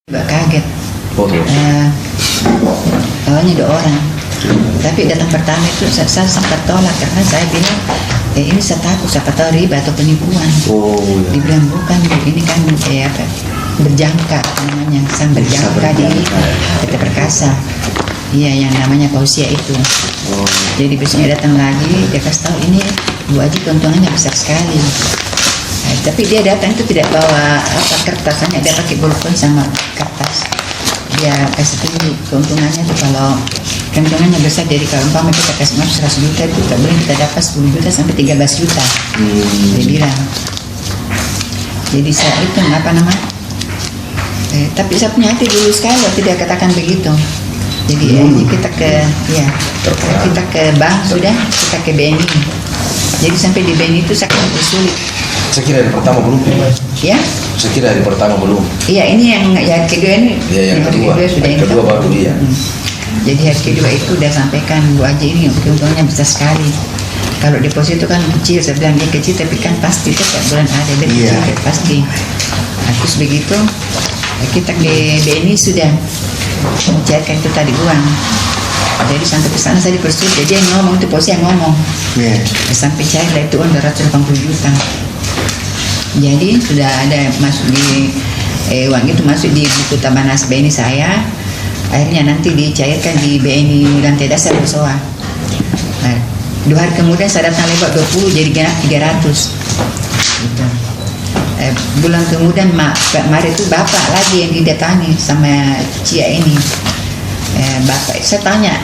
Mbak kaget. Oke. Awalnya 2 orang, tapi datang pertama itu saya sempat tolak karena saya bilang ini saya takut siapa tahu riba atau penipuan. Oh, ya. Dibilang bukan, ini kan berjangka namanya, sang berjangka di PT Perkasa. Iya, yang namanya Pausia itu. Oh. Jadi besoknya datang lagi, dia kasih tahu ini Bu Haji keuntungannya besar sekali. Nah, tapi dia datang itu tidak bawa kertas, hanya dia pakai bolpen sama kertas. Dia kasih tunjuk keuntungannya itu kalau keuntungannya besar, jadi kalau umpama kita kasih masuk 100 juta itu tak boleh kita dapat 10 juta sampai 13 juta. Dia bilang. Jadi saya itu apa nama? Tapi saya punya hati dulu sekali waktu dia katakan begitu. Jadi kita ke bank sudah, kita ke BNI. Jadi sampai di BNI itu saya sulit. Saya kira hari pertama belum. Ya? Saya kira hari pertama belum. Iya, ini yang kedua ini. Iya, yang kedua. Sudah Yang kedua baru iya. Jadi hari kedua itu udah sampaikan Bu Haji ini keuntungannya besar sekali. Kalau deposit itu kan kecil, saya bilang dia kecil tapi kan pasti setiap bulan ada dia kecil pasti. Nah, terus begitu kita ke BNI sudah mencairkan itu tadi uang. Jadi sampai ke sana saya dipersulit. Jadi yang ngomong itu posisi yang ngomong. Sampai cair lah itu uang 280 juta. Jadi sudah ada masuk di uang itu masuk di buku Tabanas BNI saya. Akhirnya nanti dicairkan di BNI lantai dasar Bosowa. Nah, 2 hari kemudian saya datang lewat 20 jadi genap 300. Gitu. Bulan kemudian Maret itu bapak lagi yang didatangi sama Cia ini. Bapak saya tanya,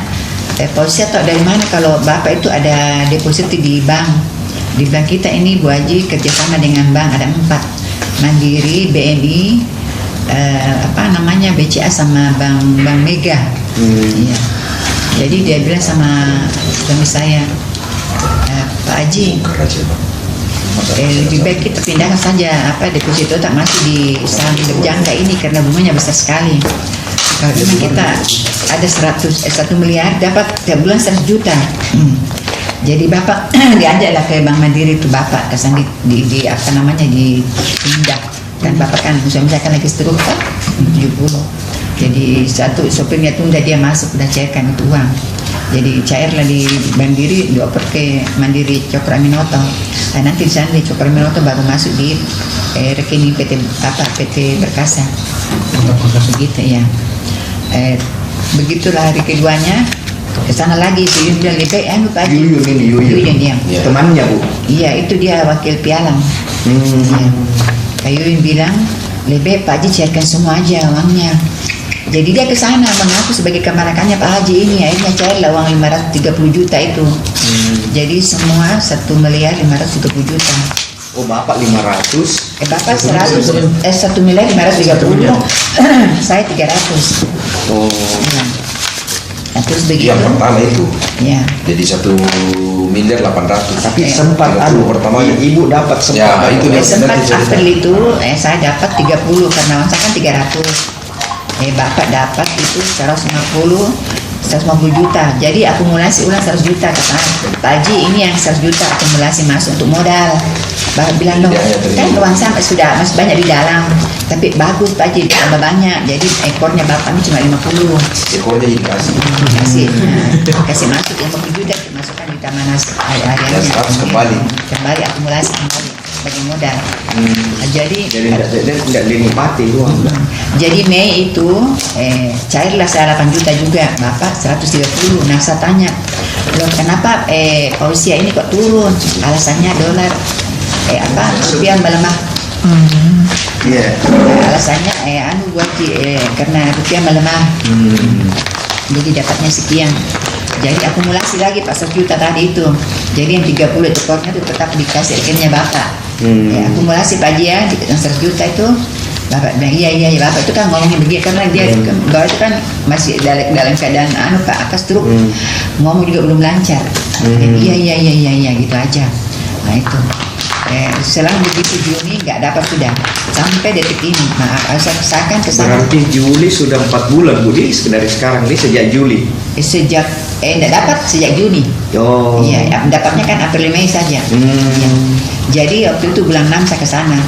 polisi atau dari mana kalau bapak itu ada deposit di bank? Dibilang kita ini Bu Haji kerjasama dengan bank ada 4, Mandiri, BNI, BCA sama Bank Mega. Iya. Jadi dia bilang sama suami saya, Pak Haji, lebih baik kita pindahkan saja deposito tak masuk di saham berjangka ini karena bunganya besar sekali. Kalau memang kita ada 1 miliar dapat tiap bulan 100 juta. Jadi bapak diajaklah ke Bank Mandiri itu bapak kesan dipindah. Dan bapak kan suami saya kan lagi stroke 70. Jadi satu sopirnya tunda dia masuk udah cairkan itu uang. Jadi cairlah di Mandiri dioper ke Mandiri Cokro Aminoto. Nah, nanti di sana di Cokro Aminoto baru masuk di rekening PT Perkasa. Begitu ya. Begitulah hari keduanya ke sana lagi si Yuyun bilang lebih Pak Haji. Yuyun dia. Temannya Bu. Iya, itu dia wakil pialang. Ya. Kak Yuyun bilang lebih Pak Haji cairkan semua aja uangnya. Jadi dia ke sana mengaku sebagai kemarakannya Pak Haji ini, akhirnya cairlah uang 530 juta itu. Jadi semua 1 miliar 530 juta. Oh, Bapak 500. Bapak 1 miliar 530. Saya 300. Oh. Ya. Nah, terus begitu. Yang pertama itu. Ya. Jadi 1 miliar 800. Tapi sempat pertama ibu dapat sempat. Ya, itu sempat April itu saya dapat 30 karena saya kan 300. Bapak dapat itu 150 juta. Jadi akumulasi ulang 100 juta kata Pak Haji, ini yang 100 juta akumulasi masuk untuk modal. Bapak bilang dong, kan uang saya sudah masih banyak di dalam, tapi bagus Pak Haji tambah banyak. Jadi ekornya bapak ini cuma 50. Ekornya dikasih. Kasih masuk 50 juta dimasukkan di Tabanas Dan 100 kembali akumulasi kembali sebagai modal. Jadi tidak dinikmati uang. Jadi Mei itu cairlah saya 8 juta juga, bapak 130. Nah saya tanya, loh kenapa Pausia ini kok turun? Alasannya dolar rupiah melemah. Alasannya karena rupiah melemah. Jadi dapatnya sekian. Jadi akumulasi lagi Pak 1 juta tadi itu. Jadi yang 30 ekornya itu tetap dikasih akhirnya bapak. Akumulasi Pak Haji ya, yang 100 juta itu bapak bilang iya bapak itu kan ngomongnya begitu karena dia bapak itu kan masih dalam keadaan Pak stroke, ngomong juga belum lancar. Iya gitu aja. Nah itu selang begitu Juni nggak dapat sudah sampai detik ini. Saya kan kesana. Berarti Juli sudah 4 bulan Bu dari sekarang nih sejak Juli. Sejak nggak dapat sejak Juni. Iya, dapatnya kan April Mei saja. Ya. Jadi waktu itu bulan 6 saya ke sana.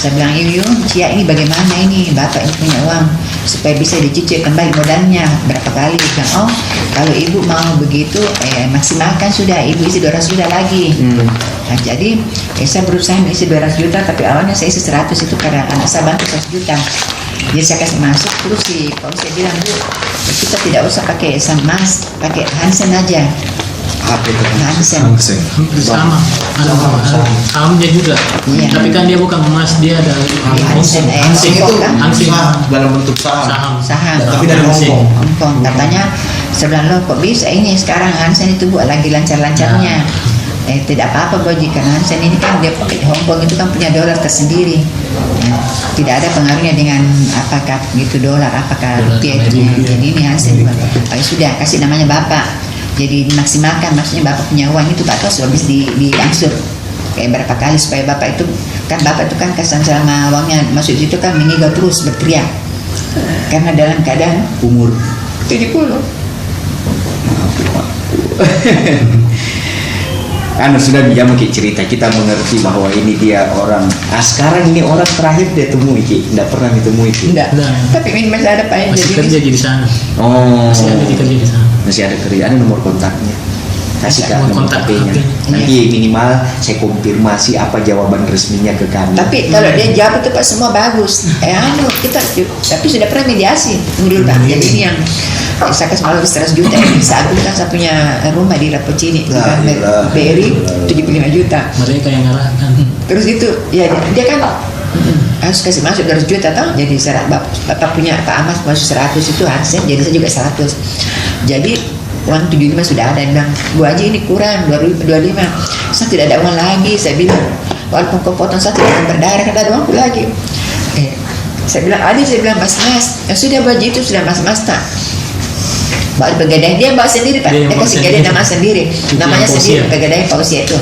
Saya bilang, Yuyun, Cia ini bagaimana ini? Bapak ini punya uang supaya bisa dicicil kembali modalnya berapa kali. Dia bilang, oh kalau ibu mau begitu, maksimalkan sudah, ibu isi 200 juta lagi. Nah, jadi saya berusaha isi 200 juta, tapi awalnya saya isi 100 itu karena anak saya bantu 100 juta. Jadi saya kasih masuk, terus si polisi bilang, Bu, kita tidak usah pakai emas, pakai Hansen aja. Apa itu? Hansen. Hampir sama. Sahamnya juga. Iya. Tapi kan dia bukan emas, dia ada Hansen, Hansen itu kan? Hansen. dalam bentuk saham. Saham. Tapi dari Hansen. Hongkong. Katanya sebelah lo kok bisa ini sekarang Hansen itu Bu lagi lancar-lancarnya. Tidak apa-apa Bu, karena Hansen ini kan dia pakai Hongkong itu kan punya dolar tersendiri. Tidak ada pengaruhnya dengan apakah gitu dolar, apakah rupiah itu. Jadi ini Hansen Bu. Sudah kasih namanya Bapak. Jadi dimaksimalkan, maksudnya Bapak punya uang itu Pak Kos habis diangsur kayak berapa kali supaya Bapak itu kan Bapak itu kan kesan selama uangnya masuk situ kan mengigau terus berteriak karena dalam keadaan Umur 70. sudah bisa Ki cerita, kita mengerti bahwa ini dia orang. Sekarang ini orang terakhir dia temui Ki, tidak pernah ditemui Ki. Enggak. Nah. Tapi ini masih ada Pak yang Masih kerja di sana. Oh, Masih ada kerja di sana. masih ada kerja. Ada nomor kontaknya. Kasih Kak nomor Kontak HP-nya. HP. Nanti minimal saya konfirmasi apa jawaban resminya ke kami. Tapi kalau dia jawab itu Pak semua bagus. Kita tapi sudah pernah mediasi dulu Pak. Jadi ini yang saya kasih malu 100 juta ini saat itu kan saya punya rumah di Rapocini Lah, iyalah. BRI 75 juta. Mereka yang ngarahkan. Terus itu ya dia kan harus kasih masuk 200 juta tau. Jadi Bapak punya Pak Amas masuk 100 itu Hansen, jadi saya juga 100. Jadi uang 75 sudah ada. Dia bilang, Bu Haji ini kurang 25. Saya tidak ada uang lagi. Saya bilang, walaupun kau potong saya tidak akan berdarah, karena ada uangku lagi. Saya bilang, saya bilang mas. Ya sudah Bu Haji itu sudah mas tak. Bawa pegadaian dia bawa sendiri Pak. Dia kasih gadai nama sendiri. Namanya sendiri pegadaian Pausia itu.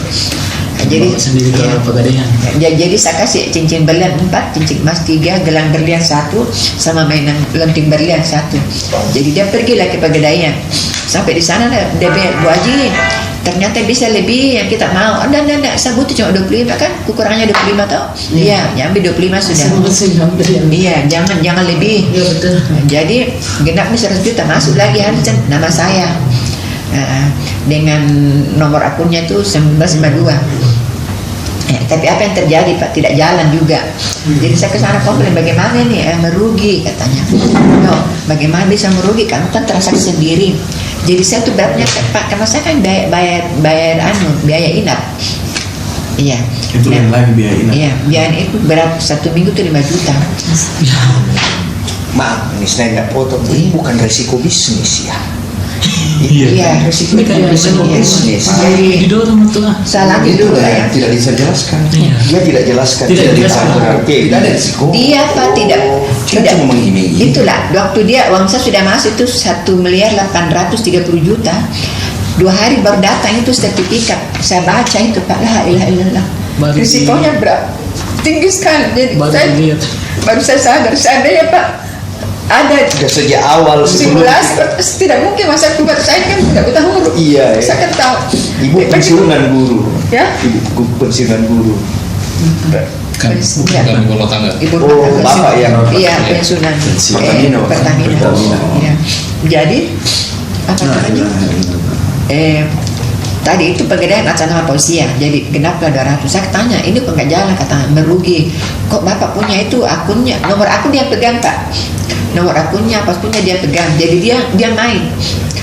Jadi sendiri ke pegadaian. Jadi saya kasih cincin berlian 4, cincin emas 3, gelang berlian 1, sama mainan lenting berlian 1. Jadi dia pergilah ke pegadaian. Sampai di sana dia bilang, Bu Haji, ternyata bisa lebih yang kita mau. Enggak, saya butuh cuma 25 kan, kekurangannya 25 tau? Iya, ambil 25 sudah. Iya, jangan lebih. Iya betul. Jadi genap nih 100 juta masuk lagi Hansen nama saya. Dengan nomor akunnya itu 1952. Tapi apa yang terjadi Pak, tidak jalan juga. Jadi saya ke sana komplain, bagaimana nih merugi katanya. No, bagaimana bisa merugi, kamu kan transaksi sendiri. Jadi saya tuh beratnya Pak, karena saya kan biaya inap. Iya. Itu yang lagi biaya inap. Iya, biaya itu berat 1 minggu tuh 5 juta. Maaf, ini saya nggak potong. Ini bukan resiko bisnis ya. Iya, resiko Ini kayak bisnis. Jadi didorong betul lah. salah Itu gitu lah ya. yang tidak bisa jelaskan. Iya. Dia tidak jelaskan. Tidak dijelaskan. Oke, tidak ada risiko. Dia Pak tidak cuma menghina-hina. Itulah waktu dia uang saya sudah masuk itu 1.830 juta. 2 hari baru datang itu sertifikat. Saya baca itu Pak, la ilaha illallah. Baru Risikonya berapa? Tinggi sekali. Jadi baru saya sadar seandainya Pak ada Sudah sejak awal simulasi tidak mungkin masa keluar saya kan tidak buta huruf. Iya, Saya kan tahu. Ibu pensiunan guru. Ya? Ibu pensiunan guru. Kan bukan ibu tangga. Ibu Oh, rumah tangga. bapak yang Iya, pensiunan. Pertamina. Pertamina. Iya. Jadi apa namanya? Tadi itu pegadaian atas nama Pausia, jadi genaplah 200. Saya tanya, ini kok nggak jalan, kata merugi. Kok bapak punya itu akunnya, nomor akun dia pegang Pak. Nomor akunnya, pastinya dia pegang. Jadi dia main.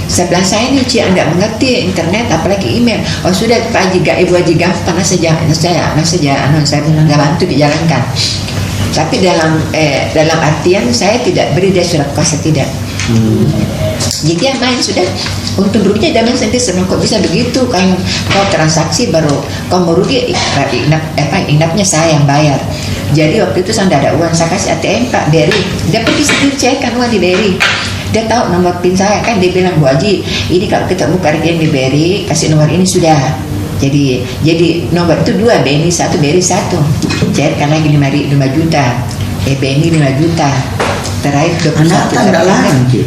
Sebelah saya ini Cia nggak mengerti internet, apalagi email. Oh sudah Pak Haji, Ibu Haji gampang saya nggak bantu dijalankan. Tapi dalam artian saya tidak beri dia surat kuasa, tidak. Jadi dia main sudah. Untung ruginya dia main sendiri, senang kok bisa begitu. Kau transaksi baru kau merugi, inapnya saya yang bayar. Jadi waktu itu saya tidak ada uang, saya kasih ATM Pak BRI. Dia pergi sendiri cairkan uang di BRI. Dia tahu nomor PIN saya kan, dia bilang, Bu Haji, ini kalau kita buka rekening di BRI, kasih nomor ini sudah. Jadi nomor itu 2, BNI 1, BRI 1. Cairkan lagi 5 juta. BNI 5 juta. Terakhir 21 Anak kan tidak lagi.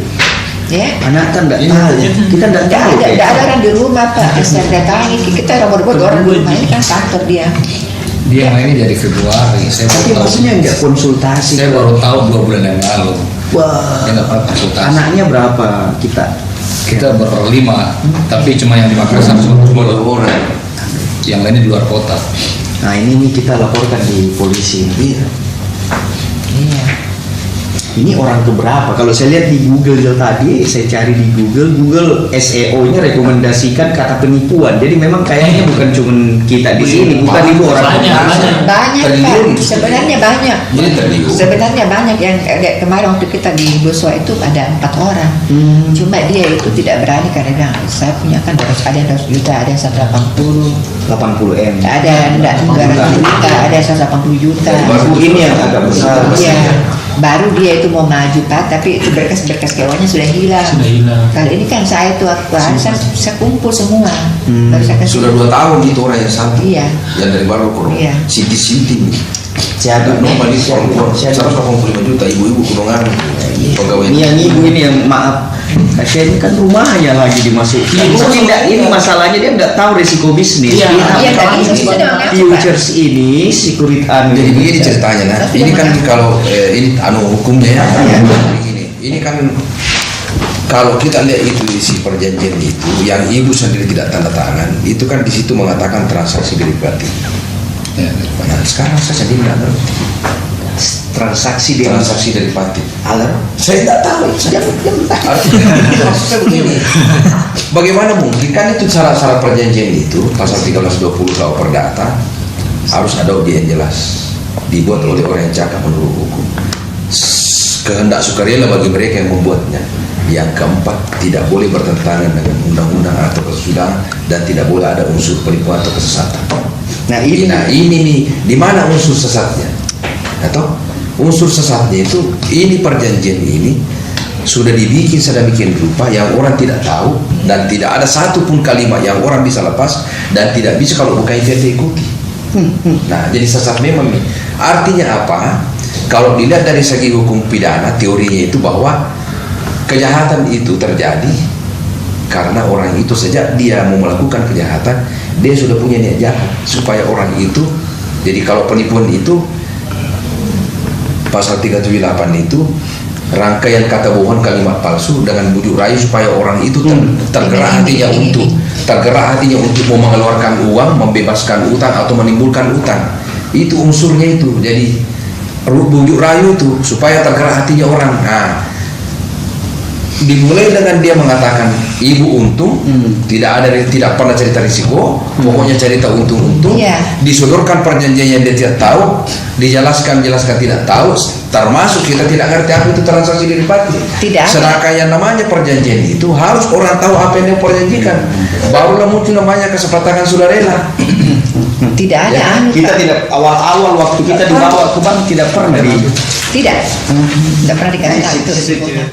Ya. Anak kan tidak tahu. Kita tidak tahu. Tidak ada orang di rumah Pak. Saya datangi, kita robot orang di rumah, ini kan kantor dia. Dia mainnya dari Februari. Saya Tapi baru tahu. maksudnya nggak konsultasi. Saya baru tahu 2 bulan yang lalu. Wah. Dia nggak pernah konsultasi. Anaknya berapa kita? Kita berlima, tapi cuma yang di Makassar semua orang. Yang lainnya di luar kota. Nah ini nih kita laporkan di polisi. Iya. Iya. Ini orang keberapa? Kalau saya lihat di Google tadi, saya cari di Google SEO-nya rekomendasikan kata penipuan. Jadi memang kayaknya bukan cuma kita di sini, bukan itu orang Banyak, keberapa. Banyak Pak, Triliun. sebenarnya banyak. Ini triliun. Sebenarnya banyak yang kayak kemarin waktu kita di Buswa itu ada 4 orang. Cuma dia itu tidak berani karena bilang, saya punya kan harus ada yang 100 juta, ada yang 180, 80M. ada yang 200 juta, ada yang 180 juta. Ini yang agak besar. Iya. Baru dia itu mau maju Pak, tapi itu berkas-berkas keuangannya sudah hilang. Sudah hilang. Kalau ini kan saya tuh aku saya kumpul semua. Baru saya kasih. Sudah 2 tahun itu orang yang satu. Iya. Yang dari Maroko. Iya. Sinti Siapa? Nomor di perempuan Siapa? 185 juta ibu-ibu kurungan pegawai. Ini yang ibu ini yang maaf. Kasihan kan rumahnya lagi dimasukin. Mungkin ini masalahnya dia nggak tahu resiko bisnis. Iya. Iya, tadi Ini saya sudah mengaku, Pak. Futures ini sekuritas. Jadi begini ceritanya, nah ini kan kalau ini hukumnya ya. Begini, ini kan kalau kita lihat itu isi perjanjian itu, yang ibu sendiri tidak tanda tangan, itu kan di situ mengatakan transaksi derivatif. Ya, Nah sekarang saya sendiri tidak ngerti Transaksi dia transaksi derivatif. alar. Saya tidak tahu. Artinya maksudnya begini. Bagaimana mungkin kan itu syarat-syarat perjanjian itu pasal 1320 KUH Perdata harus ada objek yang jelas dibuat oleh orang yang cakap menurut hukum. Kehendak sukarela bagi mereka yang membuatnya. Yang keempat, tidak boleh bertentangan dengan undang-undang atau kesudahan dan tidak boleh ada unsur penipuan atau kesesatan. Nah ini Nah ini nih, di mana unsur sesatnya? Atau unsur sesatnya itu, ini perjanjian ini sudah dibikin sedemikian rupa yang orang tidak tahu dan tidak ada satupun kalimat yang orang bisa lepas dan tidak bisa kalau bukan itu diikuti. Nah jadi sesat memang nih. Artinya apa? Kalau dilihat dari segi hukum pidana, teorinya itu bahwa kejahatan itu terjadi karena orang itu sejak dia mau melakukan kejahatan, dia sudah punya niat jahat supaya orang itu. Jadi kalau penipuan itu pasal 378 itu rangkaian kata bohong kalimat palsu dengan bujuk rayu supaya orang itu tergerak hatinya untuk mau mengeluarkan uang, membebaskan utang atau menimbulkan utang. Itu unsurnya itu. Jadi bujuk rayu itu supaya tergerak hatinya orang. Nah, dimulai dengan dia mengatakan ibu untung, tidak pernah cerita risiko, pokoknya cerita untung-untung. Iya. Disodorkan perjanjian yang dia tidak tahu, dijelaskan tidak tahu, termasuk kita tidak ngerti apa itu transaksi derivatif. Tidak ada. Sedangkan yang namanya perjanjian itu harus orang tahu apa yang dia perjanjikan. Barulah muncul namanya kesepakatan sukarela. Tidak ada Ya, anu, kita Pak. tidak awal-awal waktu kita dibawa ke bank tidak pernah di Tidak pernah dikasih tahu itu resikonya.